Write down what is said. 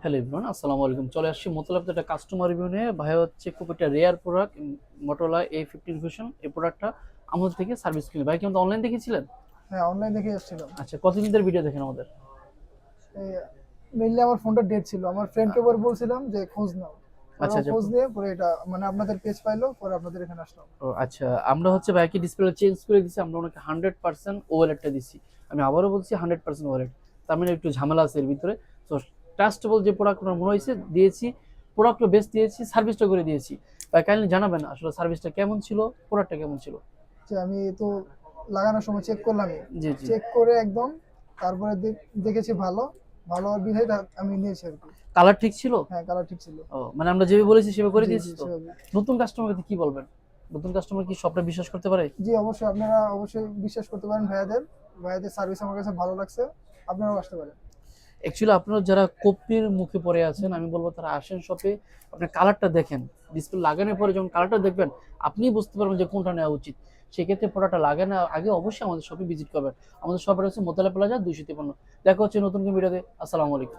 Hello everyone, আসসালামু আলাইকুম। চলে আসছি মোতলাব একটা কাস্টমার রিভিউ নিয়ে। ভাই হচ্ছে খুব একটা rare product, Motorola A15 vision. এই প্রোডাক্টটা আমাদের থেকে সার্ভিস কিনে। ভাই কিন্তু অনলাইন দেখেছিলেন? হ্যাঁ, অনলাইন দেখে এসেছিলাম। আচ্ছা, কতদিন ধরে ভিডিও দেখেন আমাদের? এই মেইনলি আমার ফোনটা ডেড ছিল। আমার ফ্রেন্ডকে পরে বলছিলাম যে খোঁজ নাও। পরে আচ্ছা ও আচ্ছা। খোঁজ নিয়ে পরে এটা মানে আপনাদের পেজ পাইলো, পরে আপনাদের এখানে আসলাম। ও আচ্ছা, আমরা হচ্ছে ভাইকে ডিসপ্লে চেঞ্জ করে দিছি। আমরা ওনাকে 100% ওয়ালেটটা দিছি। আমি আবারও বলছি 100% ওয়ালেট। তার মানে একটু ঝামেলা আছে এর ভিতরে। তো ট্রাস্টেবল যে প্রোডাক্ট ওনার মনে হয়েছে দিয়েছি, প্রোডাক্টও বেস্ট দিয়েছি, সার্ভিসটা করে দিয়েছি। ভাই কাইন্ডলি জানাবেন আসলে সার্ভিসটা কেমন ছিল, প্রোডাক্টটা কেমন ছিল? যে আমি তো লাগানোর সময় চেক করলামই। জি জি। চেক করে একদম তারপরে দেখেছি ভালো, ভালো হওয়ার বিধায় আমি নিয়েছি আরকি। কালার ঠিক ছিল? হ্যাঁ, কালার ঠিক ছিল। ও মানে আমরা যেভাবে বলেছি সেভাবে করে জি, দিয়েছি জি, তো? সেভাবে। নতুন কাস্টমারকে কি বলবেন? নতুন কাস্টমার কি সবটা বিশ্বাস করতে পারে? জি, অবশ্যই আপনারা অবশ্যই বিশ্বাস করতে পারেন ভাইয়াদের। ভাইয়াদের সার্ভিস আমার কাছে ভালো লাগছে। আপনারাও আসতে পারেন। অ্যাকচুয়ালি আপনারা যারা কপির মুখে পড়ে আছেন, আমি বলবো তারা আসেন শপে, আপনার কালারটা দেখেন। ডিসপ্লে লাগানোর পরে যখন কালারটা দেখবেন, আপনিই বুঝতে পারবেন যে কোনটা নেওয়া উচিত। সেক্ষেত্রে প্রোডাক্টটা লাগানোর আগে অবশ্যই আমাদের শপে ভিজিট করবেন। আমাদের শপের হচ্ছে মোতালা প্লাজা 253। দেখা হচ্ছে নতুন কোনো ভিডিওতে। আসসালামু আলাইকুম।